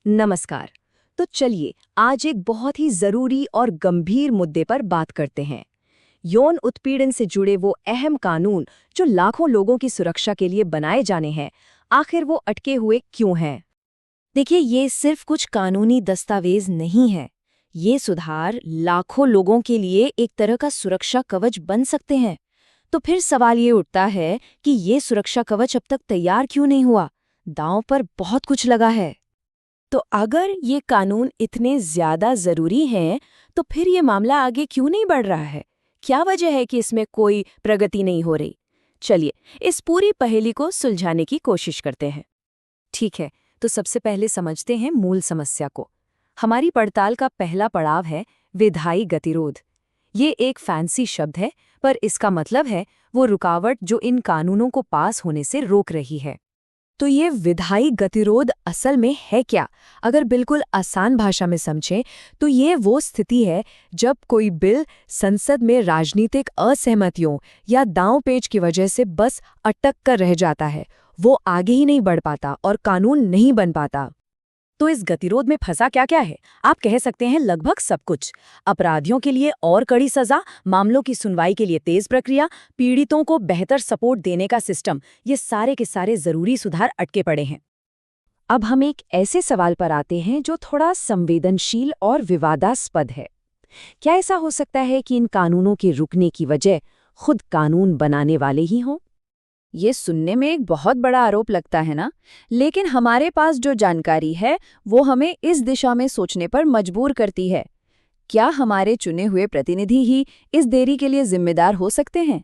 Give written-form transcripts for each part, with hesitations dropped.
नमस्कार। तो चलिए आज एक बहुत ही जरूरी और गंभीर मुद्दे पर बात करते हैं। यौन उत्पीड़न से जुड़े वो अहम कानून जो लाखों लोगों की सुरक्षा के लिए बनाए जाने हैं, आखिर वो अटके हुए क्यों हैं? देखिए, ये सिर्फ कुछ कानूनी दस्तावेज नहीं है। ये सुधार लाखों लोगों के लिए एक तरह का सुरक्षा कवच बन सकते हैं। तो फिर सवाल ये उठता है कि ये सुरक्षा कवच अब तक तैयार क्यों नहीं हुआ? दांव पर बहुत कुछ लगा है। तो अगर ये कानून इतने ज्यादा जरूरी हैं, तो फिर ये मामला आगे क्यों नहीं बढ़ रहा है? क्या वजह है कि इसमें कोई प्रगति नहीं हो रही? चलिए, इस पूरी पहेली को सुलझाने की कोशिश करते हैं। ठीक है, तो सबसे पहले समझते हैं मूल समस्या को। हमारी पड़ताल का पहला पड़ाव है विधायी गतिरोध। ये एक फैंसी शब्द है, पर इसका मतलब है वो रुकावट जो इन कानूनों को पास होने से रोक रही है। तो ये विधायी गतिरोध असल में है क्या? अगर बिल्कुल आसान भाषा में समझें तो ये वो स्थिति है जब कोई बिल संसद में राजनीतिक असहमतियों या दांव-पेच की वजह से बस अटक कर रह जाता है। वो आगे ही नहीं बढ़ पाता और कानून नहीं बन पाता। तो इस गतिरोध में फंसा क्या क्या है? आप कह सकते हैं लगभग सब कुछ। अपराधियों के लिए और कड़ी सजा, मामलों की सुनवाई के लिए तेज प्रक्रिया, पीड़ितों को बेहतर सपोर्ट देने का सिस्टम, ये सारे के सारे जरूरी सुधार अटके पड़े हैं। अब हम एक ऐसे सवाल पर आते हैं जो थोड़ा संवेदनशील और विवादास्पद है। क्या ऐसा हो सकता है कि इन कानूनों के रुकने की वजह खुद कानून बनाने वाले ही हों? ये सुनने में एक बहुत बड़ा आरोप लगता है ना, लेकिन हमारे पास जो जानकारी है वो हमें इस दिशा में सोचने पर मजबूर करती है। क्या हमारे चुने हुए प्रतिनिधि ही इस देरी के लिए जिम्मेदार हो सकते हैं?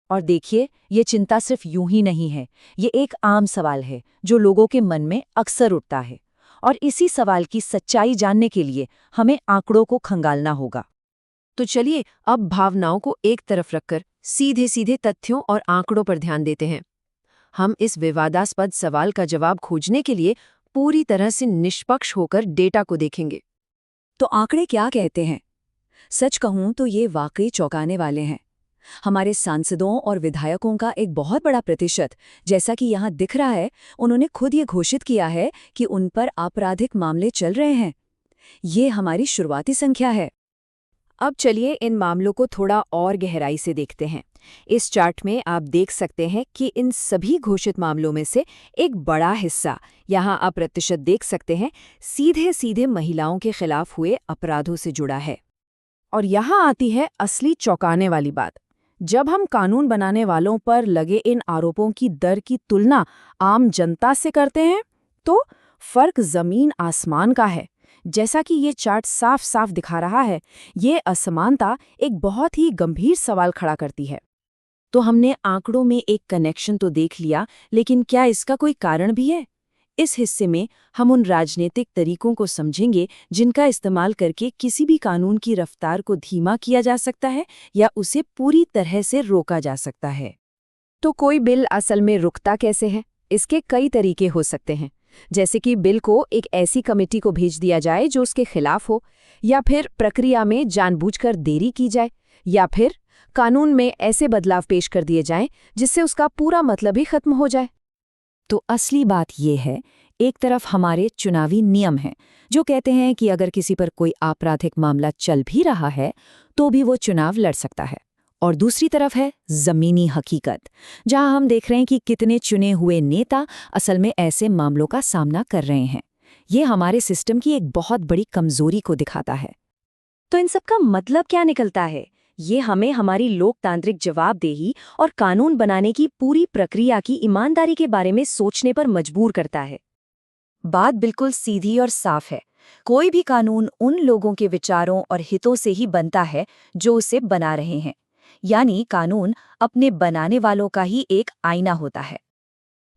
और देखिए, ये चिंता सिर्फ यूं ही नहीं है। ये एक आम सवाल है जो लोगों के मन में अक्सर उठता है। और इसी सवाल की सच्चाई जानने के लिए हमें आंकड़ों को खंगालना होगा। तो चलिए अब भावनाओं को एक तरफ रखकर सीधे सीधे तथ्यों और आंकड़ों पर ध्यान देते हैं। हम इस विवादास्पद सवाल का जवाब खोजने के लिए पूरी तरह से निष्पक्ष होकर डेटा को देखेंगे। तो आंकड़े क्या कहते हैं? सच कहूं तो ये वाकई चौंकाने वाले हैं। हमारे सांसदों और विधायकों का एक बहुत बड़ा प्रतिशत, जैसा कि यहाँ दिख रहा है, उन्होंने खुद ये घोषित किया है कि उन पर आपराधिक मामले चल रहे हैं। ये हमारी शुरुआती संख्या है। अब चलिए इन मामलों को थोड़ा और गहराई से देखते हैं। इस चार्ट में आप देख सकते हैं कि इन सभी घोषित मामलों में से एक बड़ा हिस्सा, यहाँ आप प्रतिशत देख सकते हैं, सीधे सीधे महिलाओं के खिलाफ हुए अपराधों से जुड़ा है। और यहाँ आती है असली चौंकाने वाली बात। जब हम कानून बनाने वालों पर लगे इन आरोपों की दर की तुलना आम जनता से करते हैं, तो फर्क जमीन आसमान का है। जैसा कि ये चार्ट साफ साफ दिखा रहा है, ये असमानता एक बहुत ही गंभीर सवाल खड़ा करती है। तो हमने आंकड़ों में एक कनेक्शन तो देख लिया, लेकिन क्या इसका कोई कारण भी है? इस हिस्से में हम उन राजनीतिक तरीकों को समझेंगे जिनका इस्तेमाल करके किसी भी कानून की रफ्तार को धीमा किया जा सकता है या उसे पूरी तरह से रोका जा सकता है। तो कोई बिल असल में रुकता कैसे है? इसके कई तरीके हो सकते हैं। जैसे कि बिल को एक ऐसी कमेटी को भेज दिया जाए जो उसके खिलाफ हो, या फिर प्रक्रिया में जानबूझकर देरी की जाए, या फिर कानून में ऐसे बदलाव पेश कर दिए जाएं जिससे उसका पूरा मतलब ही खत्म हो जाए। तो असली बात ये है, एक तरफ हमारे चुनावी नियम हैं जो कहते हैं कि अगर किसी पर कोई आपराधिक मामला चल भी रहा है तो भी वो चुनाव लड़ सकता है, और दूसरी तरफ है जमीनी हकीकत, जहां हम देख रहे हैं कि कितने चुने हुए नेता असल में ऐसे मामलों का सामना कर रहे हैं। ये हमारे सिस्टम की एक बहुत बड़ी कमजोरी को दिखाता है। तो इन सब का मतलब क्या निकलता है? ये हमें हमारी लोकतांत्रिक जवाबदेही और कानून बनाने की पूरी प्रक्रिया की ईमानदारी के बारे में सोचने पर मजबूर करता है। बात बिल्कुल सीधी और साफ है। कोई भी कानून उन लोगों के विचारों और हितों से ही बनता है जो उसे बना रहे हैं। यानी कानून अपने बनाने वालों का ही एक आईना होता है।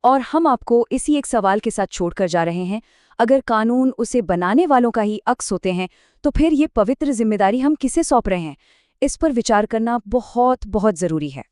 और हम आपको इसी एक सवाल के साथ छोड़कर जा रहे हैं। अगर कानून उसे बनाने वालों का ही अक्स होते हैं, तो फिर ये पवित्र जिम्मेदारी हम किसे सौंप रहे हैं? इस पर विचार करना बहुत बहुत जरूरी है।